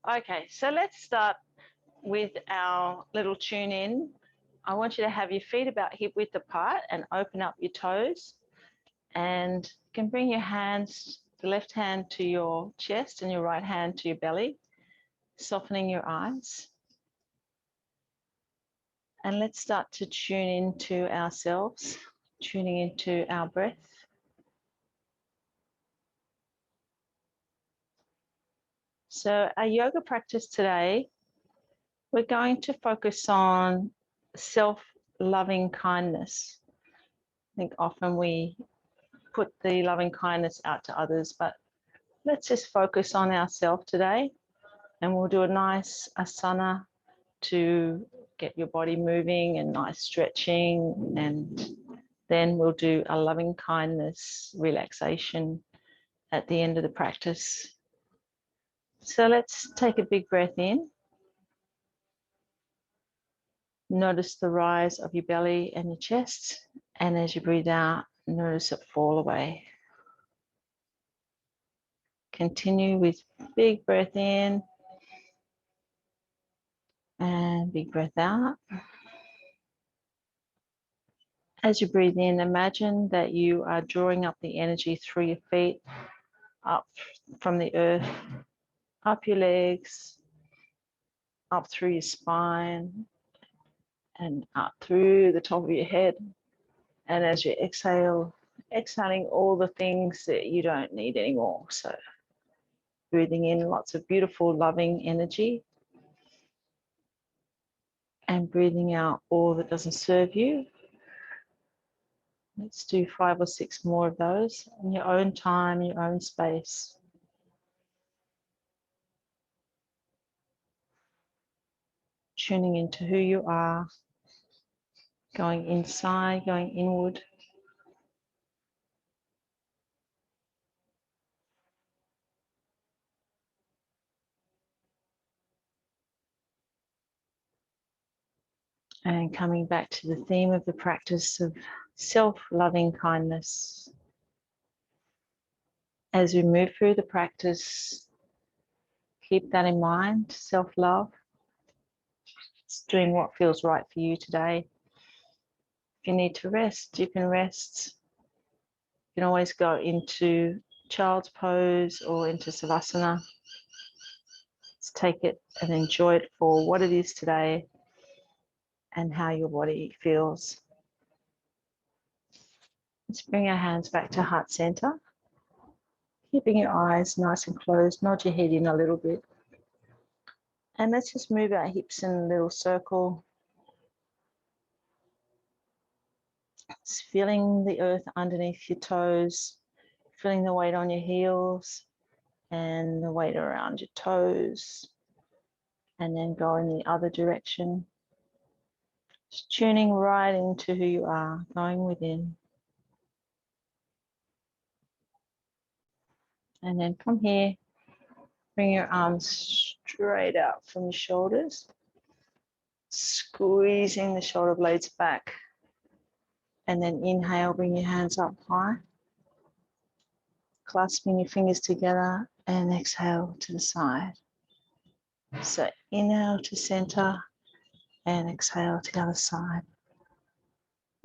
Okay, so let's start with our little tune in. I want you to have your feet about hip width apart and open up your toes. And you can bring your hands, the left hand to your chest and your right hand to your belly, softening your eyes. And let's start to tune into ourselves, tuning into our breath. So our yoga practice today, we're going to focus on self-loving kindness. I think often we put the loving kindness out to others, but let's just focus on ourselves today. And we'll do a nice asana to get your body moving and nice stretching. And then we'll do a loving kindness relaxation at the end of the practice. So let's take a big breath in. Notice the rise of your belly and your chest. And as you breathe out, notice it fall away. Continue with big breath in and big breath out. As you breathe in, imagine that you are drawing up the energy through your feet, up from the earth, up your legs, up through your spine, and up through the top of your head. And as you exhale, exhaling all the things that you don't need anymore. So breathing in lots of beautiful, loving energy, and breathing out all that doesn't serve you. Let's do 5 or 6 more of those in your own time, in your own space. Tuning into who you are, going inside, going inward. And coming back to the theme of the practice of self-loving kindness. As we move through the practice, keep that in mind, self-love. It's doing what feels right for you today. If you need to rest, you can rest. You can always go into child's pose or into Savasana. Let's take it and enjoy it for what it is today and how your body feels. Let's bring our hands back to heart center. Keeping your eyes nice and closed, nod your head in a little bit. And let's just move our hips in a little circle. Just feeling the earth underneath your toes, feeling the weight on your heels and the weight around your toes. And then go in the other direction. Just tuning right into who you are, going within. And then from here, bring your arms straight out from your shoulders, squeezing the shoulder blades back. And then inhale, bring your hands up high, clasping your fingers together, and exhale to the side. So inhale to center and exhale to the other side.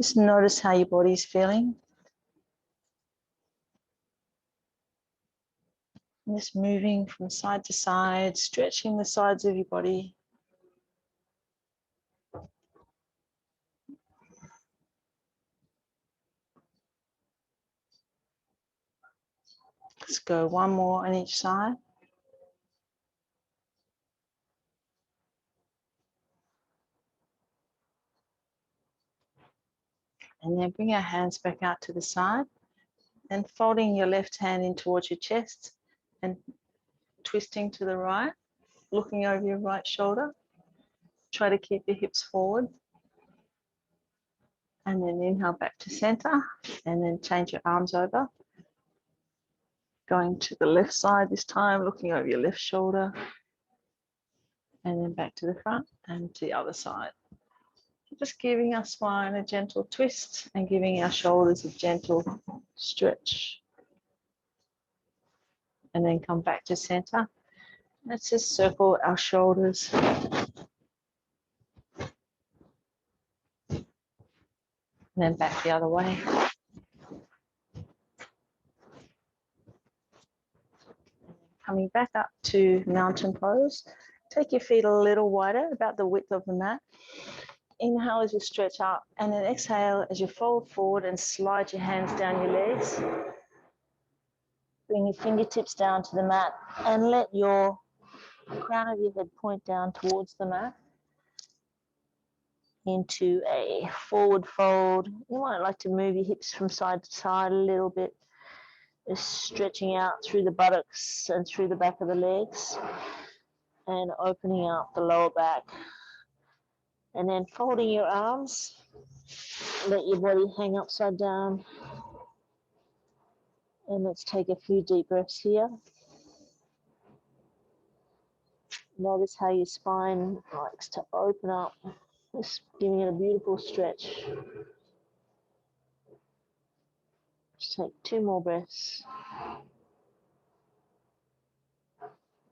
Just notice how your body's feeling. And just moving from side to side, stretching the sides of your body. Let's go one more on each side. And then bring our hands back out to the side and folding your left hand in towards your chest and twisting to the right, looking over your right shoulder. Try to keep your hips forward. And then inhale back to center and then change your arms over. Going to the left side this time, looking over your left shoulder. And then back to the front and to the other side. Just giving our spine a gentle twist and giving our shoulders a gentle stretch. And then come back to center Let's just circle our shoulders. And then back the other way. Coming back up to mountain pose. Take your feet a little wider, about the width of the mat. Inhale as you stretch up, and then exhale as you fold forward and slide your hands down your legs. Bring your fingertips down to the mat and let your crown of your head point down towards the mat into a forward fold. You might like to move your hips from side to side a little bit, just stretching out through the buttocks and through the back of the legs and opening up the lower back. And then folding your arms, let your body hang upside down. And let's take a few deep breaths here. Notice how your spine likes to open up, just giving it a beautiful stretch. Just take 2 more breaths.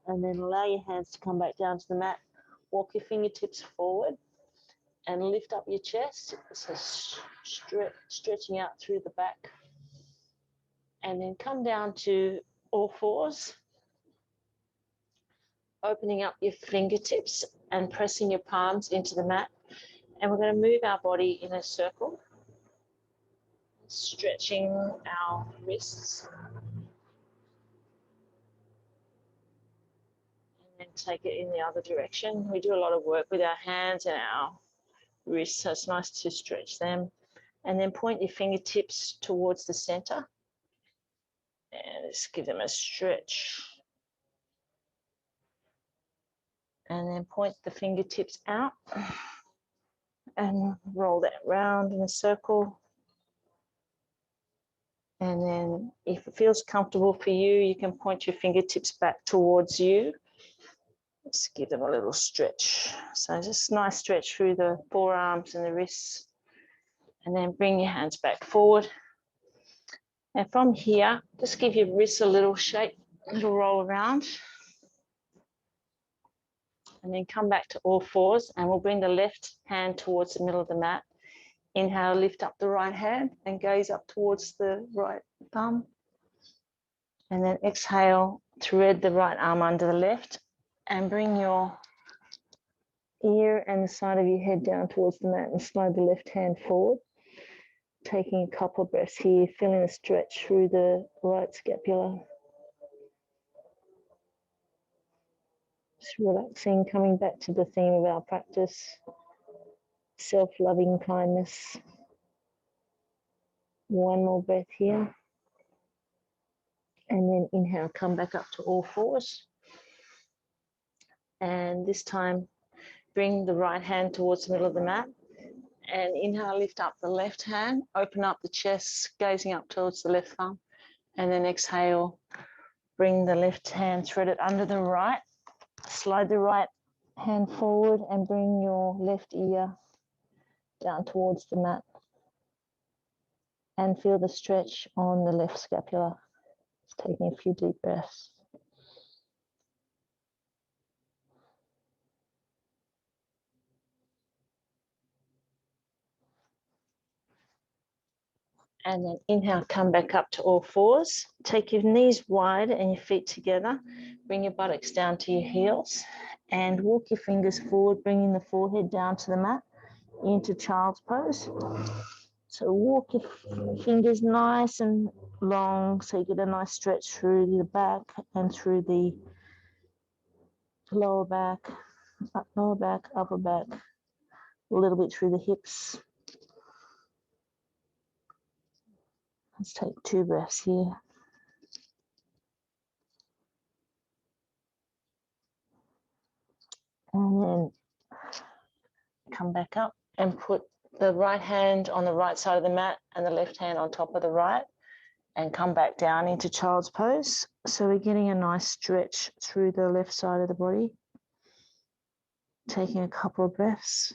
And then allow your hands to come back down to the mat. Walk your fingertips forward and lift up your chest. So stretching out through the back. And then come down to all fours. Opening up your fingertips and pressing your palms into the mat. And we're going to move our body in a circle. Stretching our wrists. And then take it in the other direction. We do a lot of work with our hands and our wrists, so it's nice to stretch them. And then point your fingertips towards the center. And just give them a stretch. And then point the fingertips out. And roll that round in a circle. And then if it feels comfortable for you, you can point your fingertips back towards you. Just give them a little stretch. So just nice stretch through the forearms and the wrists. And then bring your hands back forward. And from here, just give your wrists a little shake, a little roll around. And then come back to all fours, and we'll bring the left hand towards the middle of the mat. Inhale, lift up the right hand and gaze up towards the right thumb. And then exhale, thread the right arm under the left and bring your ear and the side of your head down towards the mat and slide the left hand forward. Taking a couple of breaths here, feeling a stretch through the right scapula. Just relaxing, coming back to the theme of our practice, self-loving kindness. One more breath here. And then inhale, come back up to all fours. And this time, bring the right hand towards the middle of the mat. And inhale, lift up the left hand, open up the chest, gazing up towards the left thumb. And then exhale, bring the left hand threaded under the right. Slide the right hand forward and bring your left ear down towards the mat. And feel the stretch on the left scapula. Just taking a few deep breaths. And then inhale, come back up to all fours. Take your knees wide and your feet together. Bring your buttocks down to your heels and walk your fingers forward, bringing the forehead down to the mat into child's pose. So walk your fingers nice and long so you get a nice stretch through the back and through the lower back, upper back, a little bit through the hips. Let's take 2 breaths here. And then come back up and put the right hand on the right side of the mat and the left hand on top of the right and come back down into child's pose. So we're getting a nice stretch through the left side of the body. Taking a couple of breaths.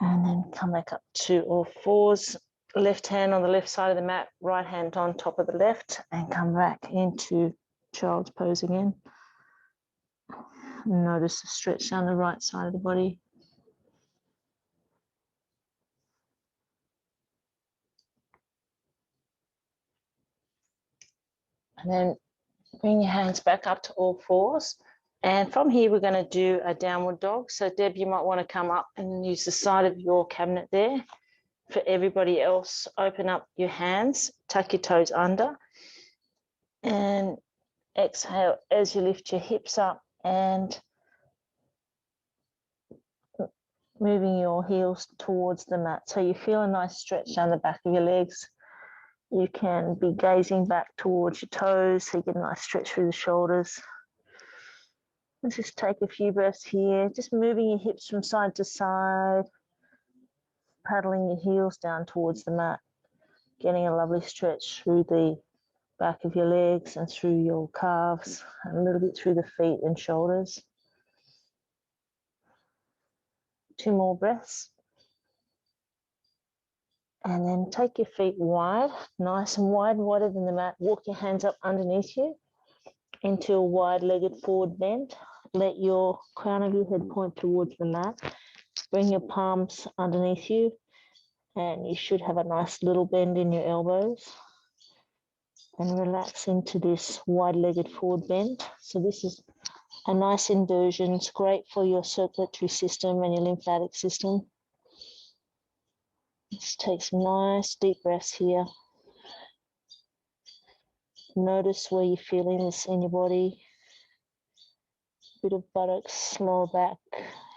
And then come back up to all fours left hand on the left side of the mat, right hand on top of the left, and come back into child's pose again. Notice the stretch down the right side of the body. And then bring your hands back up to all fours. And from here, we're going to do a downward dog. So Deb, you might want to come up and use the side of your cabinet there. For everybody else, open up your hands, tuck your toes under, and exhale as you lift your hips up and moving your heels towards the mat. So you feel a nice stretch down the back of your legs. You can be gazing back towards your toes, so you get a nice stretch through the shoulders. Let's just take a few breaths here, just moving your hips from side to side, paddling your heels down towards the mat, getting a lovely stretch through the back of your legs and through your calves, and a little bit through the feet and shoulders. 2 more breaths. And then take your feet wide, nice and wide, wider than the mat. Walk your hands up underneath you into a wide-legged forward bend. Let your crown of your head point towards the mat. Bring your palms underneath you, and you should have a nice little bend in your elbows. And relax into this wide-legged forward bend. So this is a nice inversion. It's great for your circulatory system and your lymphatic system. Let's take some nice deep breaths here. Notice where you're feeling this in your body. A bit of buttocks, lower back,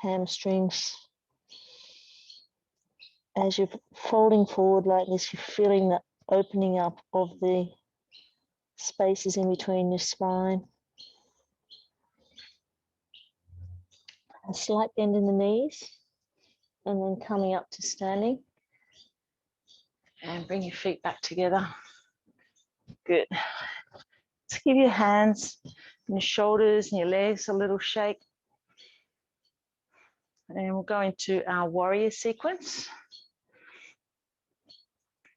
hamstrings. As you're folding forward like this, you're feeling the opening up of the spaces in between your spine. A slight bend in the knees, and then coming up to standing. And bring your feet back together. Good. Let's give your hands and your shoulders and your legs a little shake. And we'll go into our warrior sequence.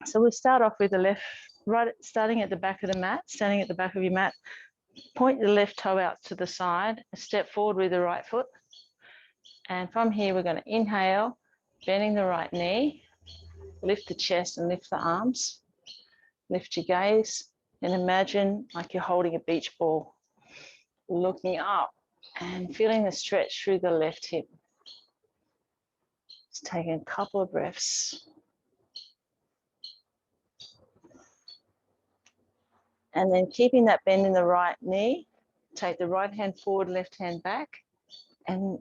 So we'll start off with the left, right, starting at the back of the mat, standing at the back of your mat. Point the left toe out to the side, step forward with the right foot. And from here, we're going to inhale, bending the right knee, lift the chest and lift the arms. Lift your gaze and imagine like you're holding a beach ball, looking up and feeling the stretch through the left hip. Just taking a couple of breaths. And then keeping that bend in the right knee, take the right hand forward, left hand back, and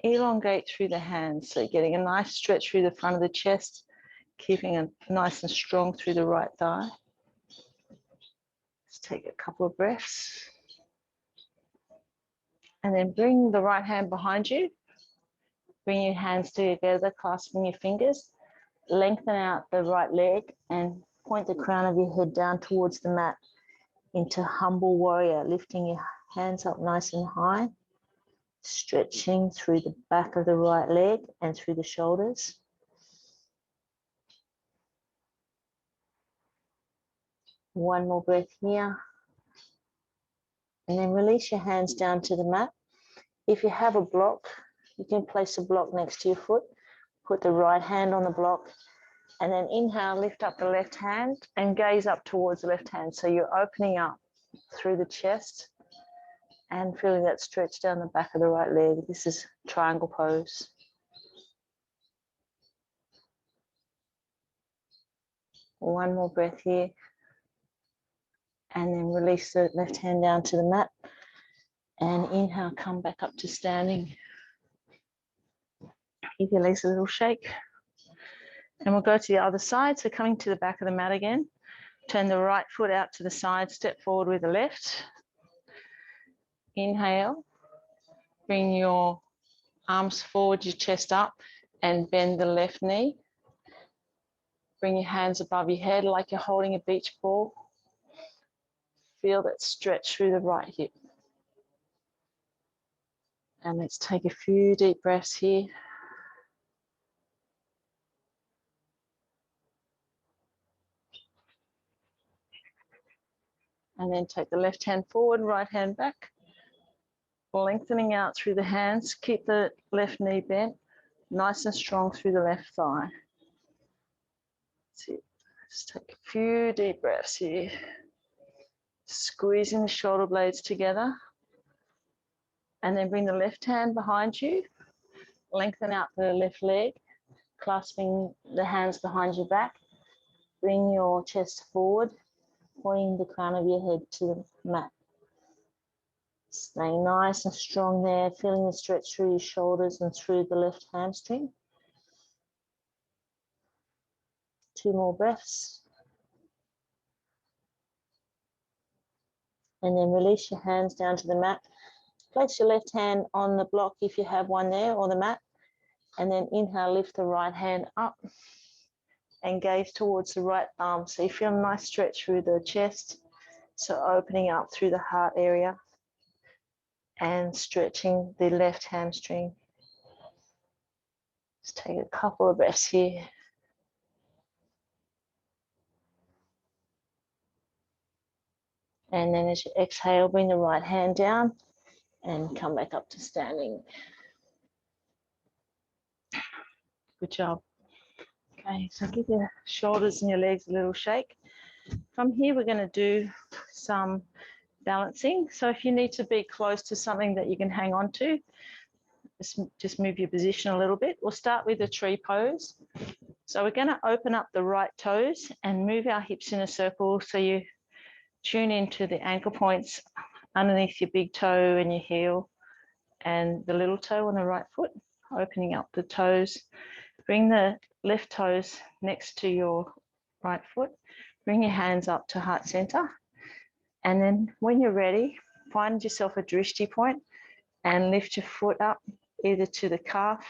elongate through the hands. So getting a nice stretch through the front of the chest, keeping it nice and strong through the right thigh. Let's take a couple of breaths. And then bring the right hand behind you. Bring your hands together, clasping your fingers. Lengthen out the right leg and point the crown of your head down towards the mat into humble warrior, lifting your hands up nice and high, stretching through the back of the right leg and through the shoulders. One more breath here. And then release your hands down to the mat. If you have a block, you can place a block next to your foot. Put the right hand on the block. And then inhale, lift up the left hand and gaze up towards the left hand. So you're opening up through the chest and feeling that stretch down the back of the right leg. This is triangle pose. One more breath here. And then release the left hand down to the mat. And inhale, come back up to standing. Give your legs a little shake. And we'll go to the other side. So coming to the back of the mat again. Turn the right foot out to the side, step forward with the left. Inhale. Bring your arms forward, your chest up, and bend the left knee. Bring your hands above your head like you're holding a beach ball. Feel that stretch through the right hip. And let's take a few deep breaths here. And then take the left hand forward, right hand back, lengthening out through the hands. Keep the left knee bent, nice and strong through the left thigh. That's it. Just take a few deep breaths here. Squeezing the shoulder blades together. And then bring the left hand behind you. Lengthen out the left leg, clasping the hands behind your back. Bring your chest forward, pointing the crown of your head to the mat. Staying nice and strong there, feeling the stretch through your shoulders and through the left hamstring. 2 more breaths. And then release your hands down to the mat. Place your left hand on the block if you have one there, or the mat. And then inhale, lift the right hand up and gaze towards the right arm. So you feel a nice stretch through the chest. So opening up through the heart area and stretching the left hamstring. Just take a couple of breaths here. And then as you exhale, bring the right hand down and come back up to standing. Good job. Okay, so give your shoulders and your legs a little shake. From here, we're going to do some balancing. So if you need to be close to something that you can hang on to, just move your position a little bit. We'll start with the tree pose. So we're going to open up the right toes and move our hips in a circle so you tune into the ankle points underneath your big toe and your heel and the little toe on the right foot, opening up the toes. Bring the left toes next to your right foot. Bring your hands up to heart center. And then when you're ready, find yourself a drishti point and lift your foot up either to the calf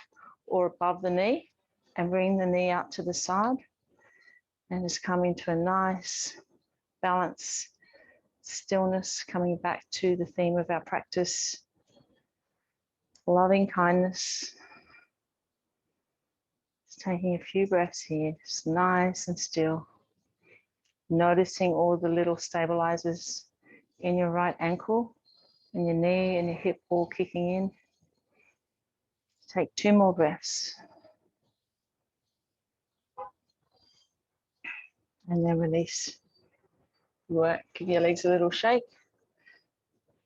or above the knee and bring the knee out to the side. And just come into a nice balance, stillness, coming back to the theme of our practice, loving kindness. Just taking a few breaths here, just nice and still. Noticing all the little stabilizers in your right ankle and your knee and your hip all kicking in. Take 2 more breaths. And then release. Work, give your legs a little shake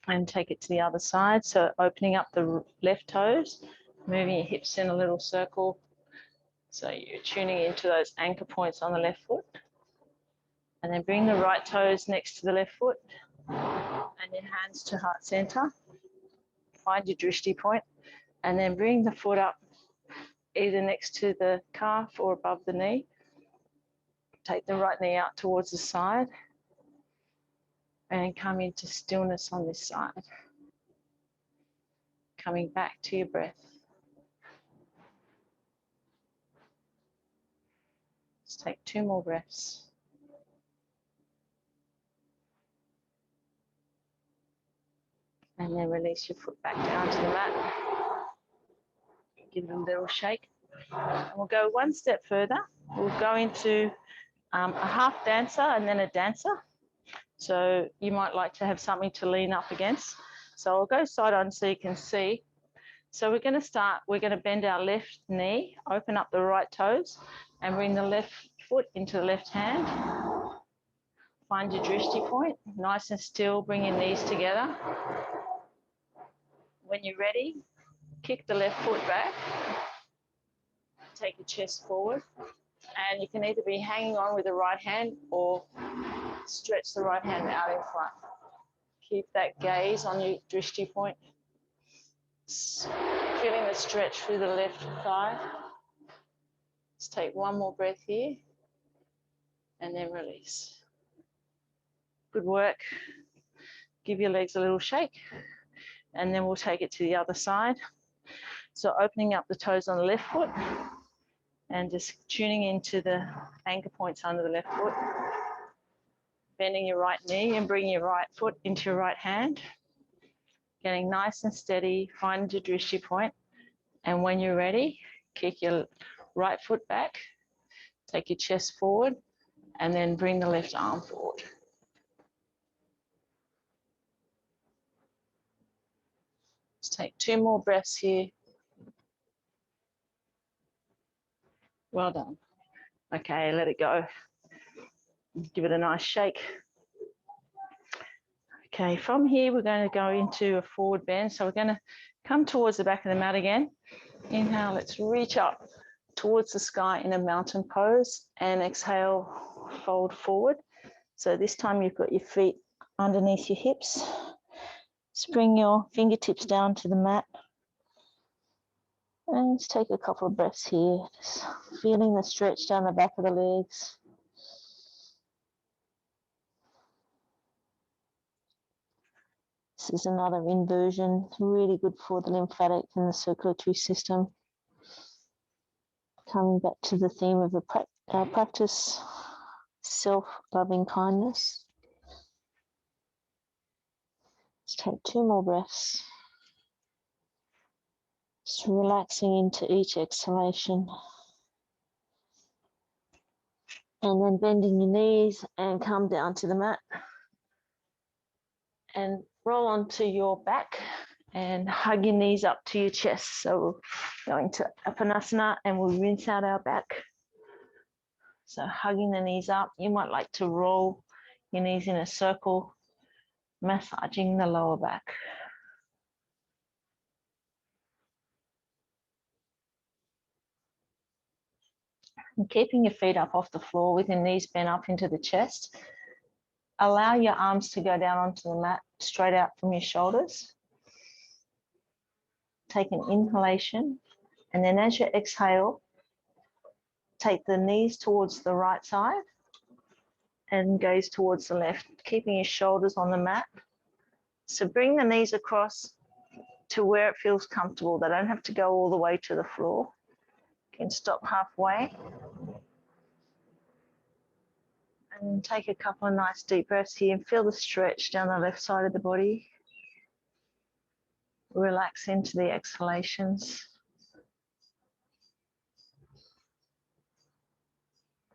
and take it to the other side. So opening up the left toes, moving your hips in a little circle. So you're tuning into those anchor points on the left foot. And then bring the right toes next to the left foot and your hands to heart center. Find your drishti point and then bring the foot up either next to the calf or above the knee. Take the right knee out towards the side and come into stillness on this side. Coming back to your breath. Just take 2 more breaths. And then release your foot back down to the mat. Give it a little shake. And we'll go one step further. We'll go into a half dancer and then a dancer. So you might like to have something to lean up against. So I'll go side on so you can see. So we're going to start, we're going to bend our left knee, open up the right toes and bring the left foot into the left hand. Find your drishti point, nice and still, bring your knees together. When you're ready, kick the left foot back, take your chest forward, and you can either be hanging on with the right hand or stretch the right hand out in front. Keep that gaze on your drishti point, feeling the stretch through the left thigh. Let's take 1 more breath here and then release. Good work. Give your legs a little shake and then we'll take it to the other side. So opening up the toes on the left foot and just tuning into the anchor points under the left foot. Bending your right knee and bringing your right foot into your right hand. Getting nice and steady, find your drishti point. And when you're ready, kick your right foot back, take your chest forward, and then bring the left arm forward. Let's take 2 more breaths here. Well done. Okay, let it go. Give it a nice shake. Okay, from here, we're going to go into a forward bend. So we're going to come towards the back of the mat again. Inhale, let's reach up towards the sky in a mountain pose, and exhale, fold forward. So this time you've got your feet underneath your hips. Just bring your fingertips down to the mat. And let's take a couple of breaths here, just feeling the stretch down the back of the legs. This is another inversion, really good for the lymphatic and the circulatory system. Coming back to the theme of our practice, self-loving kindness. Let's take 2 more breaths. Just relaxing into each exhalation. And then bending your knees and come down to the mat. And roll onto your back and hug your knees up to your chest. So we're going to Apanasana and we'll rinse out our back. So hugging the knees up. You might like to roll your knees in a circle, massaging the lower back. And keeping your feet up off the floor with your knees bent up into the chest. Allow your arms to go down onto the mat, straight out from your shoulders. Take an inhalation, and then as you exhale, take the knees towards the right side and gaze towards the left, keeping your shoulders on the mat. So bring the knees across to where it feels comfortable. They don't have to go all the way to the floor. You can stop halfway. And take a couple of nice deep breaths here and feel the stretch down the left side of the body. Relax into the exhalations.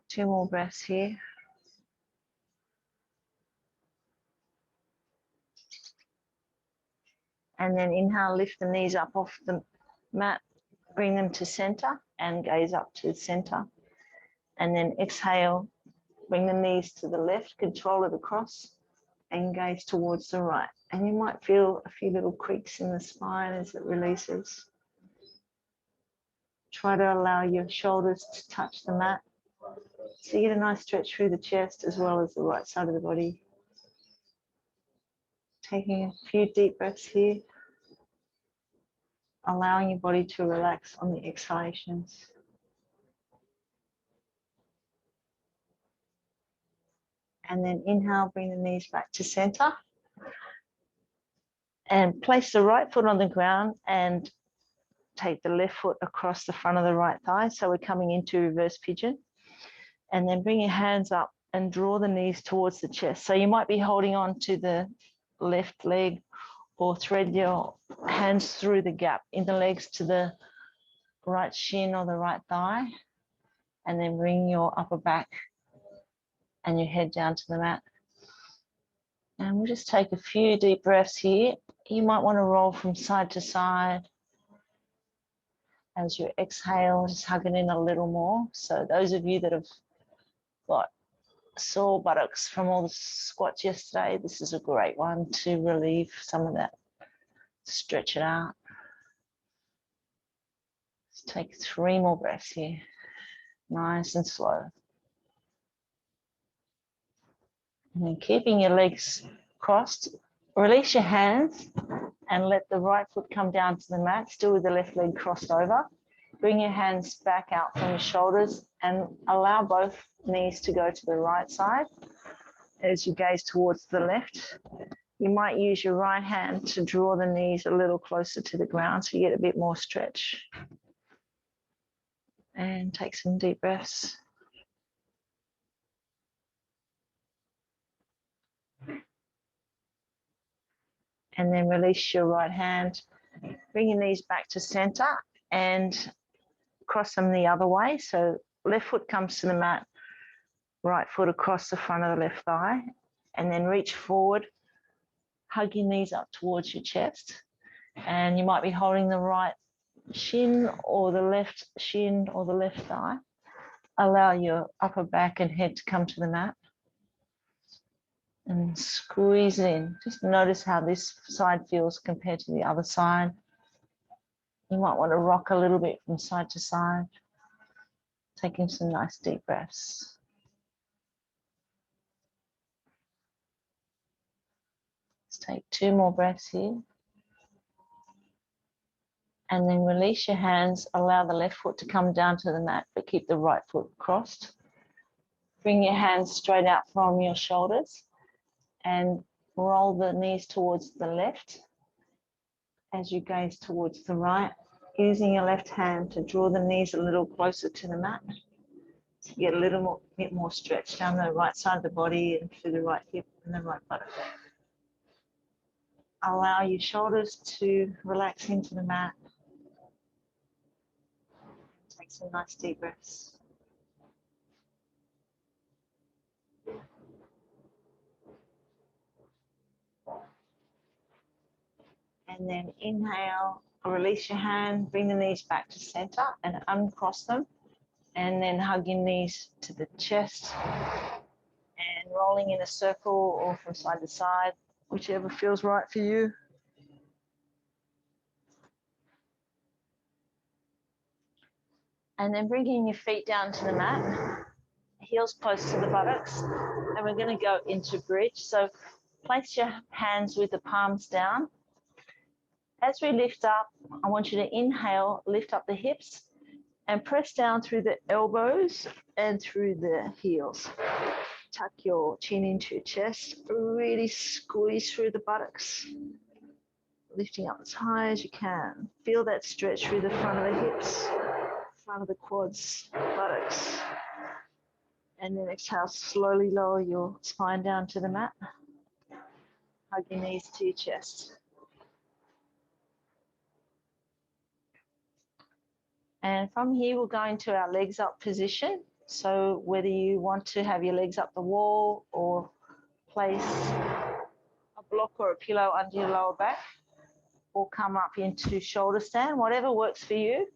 2 more breaths here. And then inhale, lift the knees up off the mat, bring them to center and gaze up to the center. And then exhale, bring the knees to the left, control it across and gaze towards the right. And you might feel a few little creaks in the spine as it releases. Try to allow your shoulders to touch the mat. So you get a nice stretch through the chest as well as the right side of the body. Taking a few deep breaths here. Allowing your body to relax on the exhalations. And then inhale, bring the knees back to center. And place the right foot on the ground and take the left foot across the front of the right thigh. So we're coming into reverse pigeon. And then bring your hands up and draw the knees towards the chest. So you might be holding on to the left leg or thread your hands through the gap in the legs to the right shin or the right thigh. And then bring your upper back and your head down to the mat. And we'll just take a few deep breaths here. You might want to roll from side to side. As you exhale, just hug it in a little more. So those of you that have got sore buttocks from all the squats yesterday, this is a great one to relieve some of that. Stretch it out. Let's take 3 more breaths here. Nice and slow. And then keeping your legs crossed, release your hands and let the right foot come down to the mat, still with the left leg crossed over. Bring your hands back out from your shoulders and allow both knees to go to the right side as you gaze towards the left. You might use your right hand to draw the knees a little closer to the ground so you get a bit more stretch. And take some deep breaths. And then release your right hand. Bring your knees back to center and cross them the other way. So left foot comes to the mat, right foot across the front of the left thigh, and then reach forward, hug your knees up towards your chest, And you might be holding the right shin or the left shin or the left thigh. Allow your upper back and head to come to the mat. And squeeze it in. Just notice how this side feels compared to the other side. You might want to rock a little bit from side to side. Taking some nice deep breaths. Let's take 2 more breaths here. And then release your hands. Allow the left foot to come down to the mat, but keep the right foot crossed. Bring your hands straight out from your shoulders and roll the knees towards the left as you gaze towards the right, using your left hand to draw the knees a little closer to the mat. To get a little bit more stretch down the right side of the body and through the right hip and the right buttock. Allow your shoulders to relax into the mat. Take some nice deep breaths. And then inhale, release your hand, bring the knees back to center and uncross them. And then hug your knees to the chest and rolling in a circle or from side to side, whichever feels right for you. And then bringing your feet down to the mat, heels close to the buttocks, and we're going to go into bridge. So place your hands with the palms down. As we lift up, I want you to inhale, lift up the hips, and press down through the elbows and through the heels. Tuck your chin into your chest, really squeeze through the buttocks, lifting up as high as you can. Feel that stretch through the front of the hips, front of the quads, buttocks. And then exhale, slowly lower your spine down to the mat. Hug your knees to your chest. And from here, we'll go into our legs up position. So whether you want to have your legs up the wall or place a block or a pillow under your lower back, or come up into shoulder stand, whatever works for you.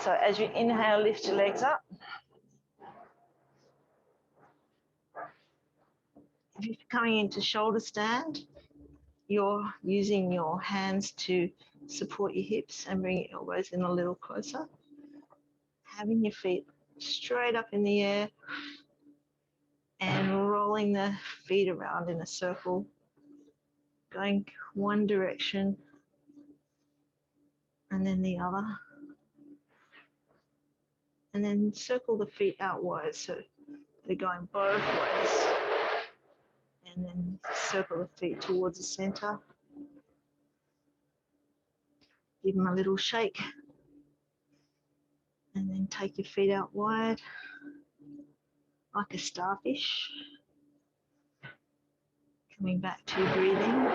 So as you inhale, lift your legs up. If you're coming into shoulder stand, you're using your hands to support your hips and bring your elbows in a little closer. Having your feet straight up in the air and rolling the feet around in a circle, going one direction and then the other. And then circle the feet out wide so they're going both ways. And then circle the feet towards the center. Give them a little shake. And then take your feet out wide like a starfish. Coming back to your breathing.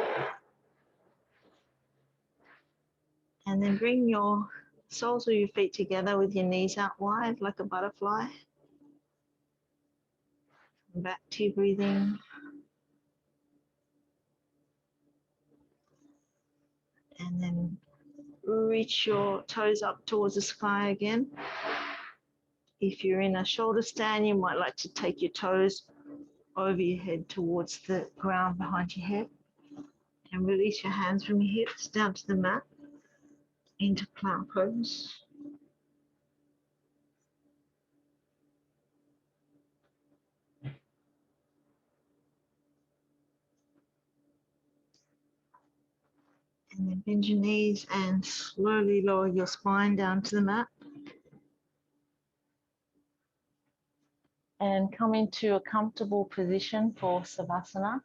And then bring your soles of your feet together with your knees out wide like a butterfly. Come back to your breathing. And then reach your toes up towards the sky again. If you're in a shoulder stand, you might like to take your toes over your head towards the ground behind your head. And release your hands from your hips down to the mat into plank pose. And then bend your knees and slowly lower your spine down to the mat. And come into a comfortable position for Savasana.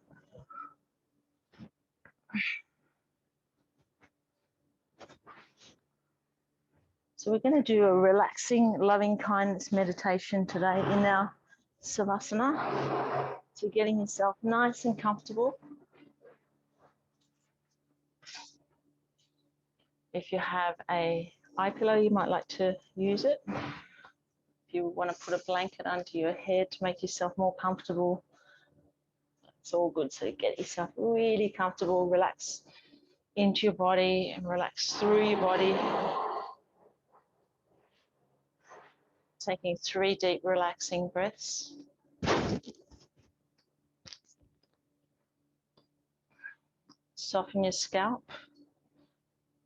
So we're going to do a relaxing, loving kindness meditation today in our Savasana. So getting yourself nice and comfortable. If you have a eye pillow, you might like to use it. If you want to put a blanket under your head to make yourself more comfortable, it's all good. So get yourself really comfortable, relax into your body and relax through your body. Taking 3 deep relaxing breaths. Soften your scalp,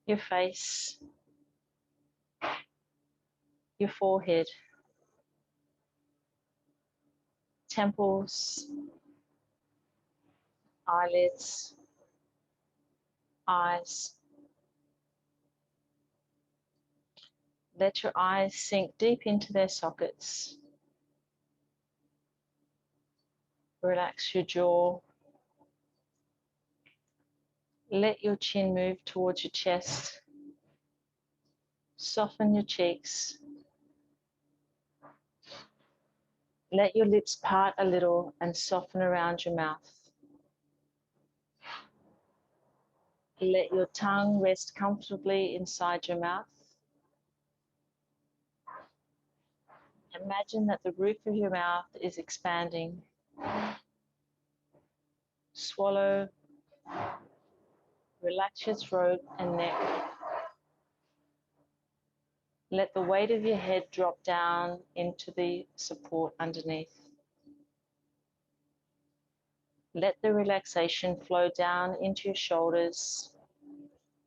your face, your forehead, temples, eyelids, eyes. Let your eyes sink deep into their sockets. Relax your jaw. Let your chin move towards your chest. Soften your cheeks. Let your lips part a little and soften around your mouth. Let your tongue rest comfortably inside your mouth. Imagine that the roof of your mouth is expanding. Swallow. Relax your throat and neck. Let the weight of your head drop down into the support underneath. Let the relaxation flow down into your shoulders,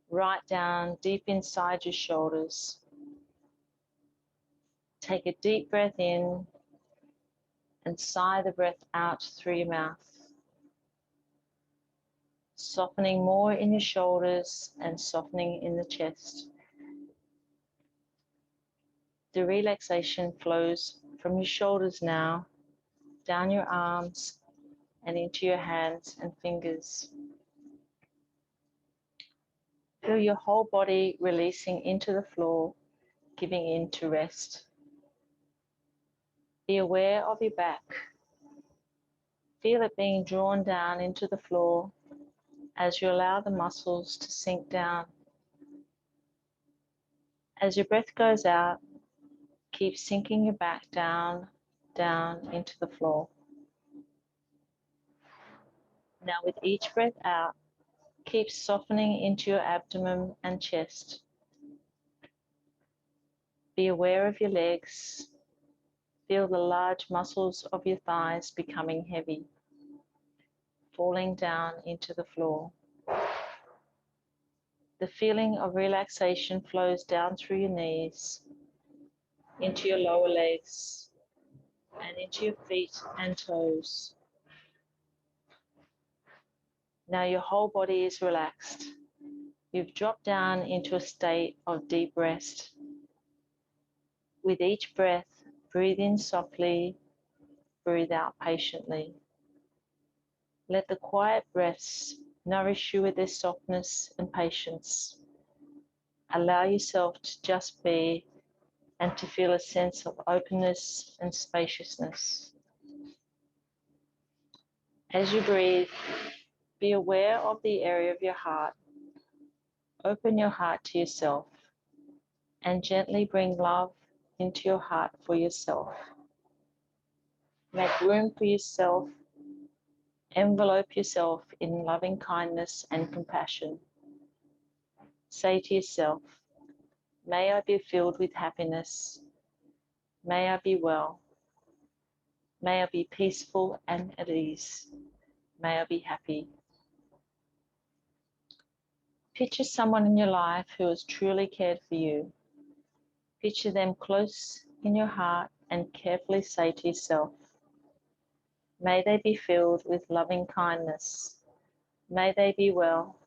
right down deep inside your shoulders. Take a deep breath in and sigh the breath out through your mouth. Softening more in your shoulders and softening in the chest. The relaxation flows from your shoulders now, down your arms and into your hands and fingers. Feel your whole body releasing into the floor, giving in to rest. Be aware of your back. Feel it being drawn down into the floor as you allow the muscles to sink down. As your breath goes out, keep sinking your back down, down into the floor. Now with each breath out, keep softening into your abdomen and chest. Be aware of your legs. Feel the large muscles of your thighs becoming heavy, falling down into the floor. The feeling of relaxation flows down through your knees, into your lower legs, and into your feet and toes. Now your whole body is relaxed. You've dropped down into a state of deep rest. With each breath, breathe in softly, breathe out patiently. Let the quiet breaths nourish you with their softness and patience. Allow yourself to just be and to feel a sense of openness and spaciousness. As you breathe, be aware of the area of your heart. Open your heart to yourself and gently bring love into your heart for yourself. Make room for yourself. Envelope yourself in loving kindness and compassion. Say to yourself, may I be filled with happiness. May I be well. May I be peaceful and at ease. May I be happy. Picture someone in your life who has truly cared for you. Picture them close in your heart and carefully say to yourself, may they be filled with loving kindness. May they be well.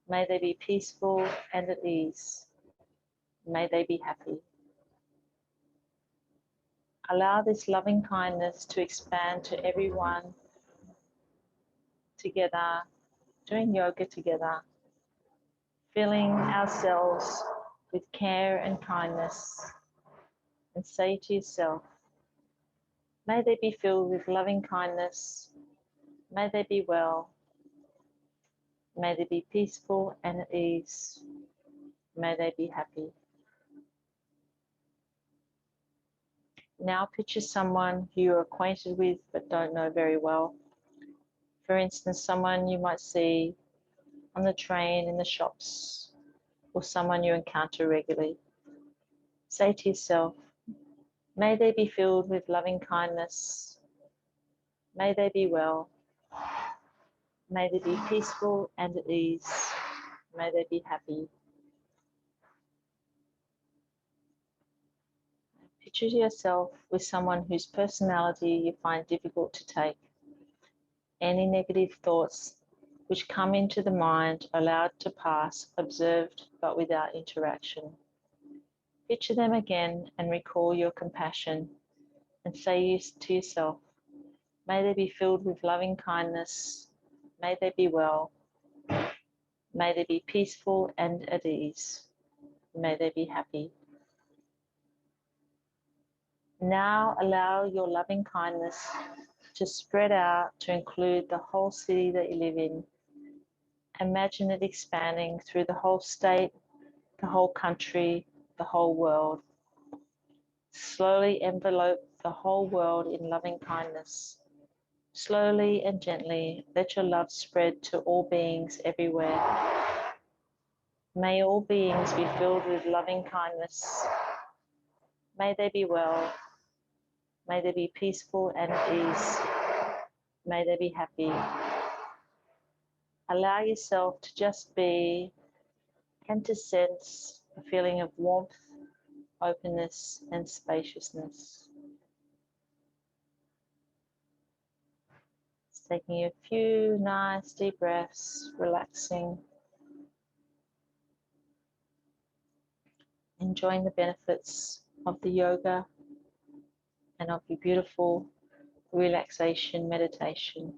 May they be peaceful and at ease. May they be happy. Allow this loving kindness to expand to everyone together, doing yoga together, filling ourselves with care and kindness, and say to yourself, may they be filled with loving kindness. May they be well. May they be peaceful and at ease. May they be happy. Now picture someone who you're acquainted with but don't know very well. For instance, someone you might see on the train, in the shops, or someone you encounter regularly. Say to yourself, may they be filled with loving kindness. May they be well. May they be peaceful and at ease. May they be happy. Picture yourself with someone whose personality you find difficult to take. Any negative thoughts which come into the mind are allowed to pass, observed but without interaction. Picture them again and recall your compassion and say to yourself, may they be filled with loving kindness. May they be well. May they be peaceful and at ease. May they be happy. Now allow your loving kindness to spread out to include the whole city that you live in. Imagine it expanding through the whole state, the whole country, the whole world. Slowly envelope the whole world in loving kindness. Slowly and gently let your love spread to all beings everywhere. May all beings be filled with loving kindness. May they be well. May they be peaceful and at ease. May they be happy. Allow yourself to just be and to sense a feeling of warmth, openness, and spaciousness. It's taking a few nice deep breaths, relaxing, enjoying the benefits of the yoga and of your beautiful relaxation meditation.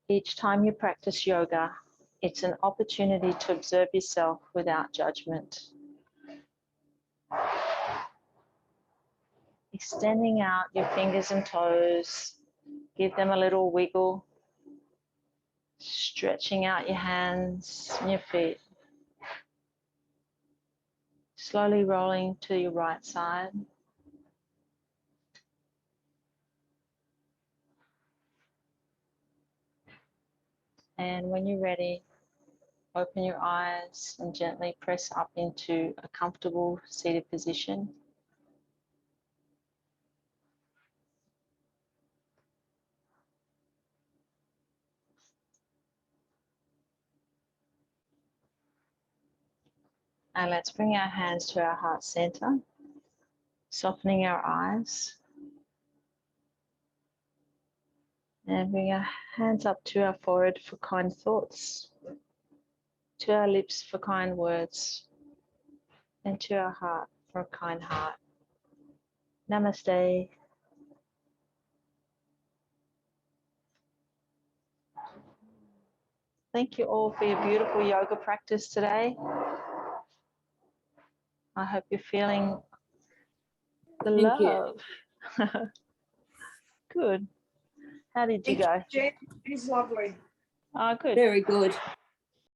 Each time you practice yoga, it's an opportunity to observe yourself without judgment. Extending out your fingers and toes, give them a little wiggle. Stretching out your hands and your feet. Slowly rolling to your right side. And when you're ready, open your eyes and gently press up into a comfortable seated position. And let's bring our hands to our heart center, softening our eyes. And bring our hands up to our forehead for kind thoughts, to our lips for kind words, and to our heart for a kind heart. Namaste. Thank you all for your beautiful yoga practice today. I hope you're feeling the love. Good. How did you go? Jen, it's lovely. Oh, good. Very good.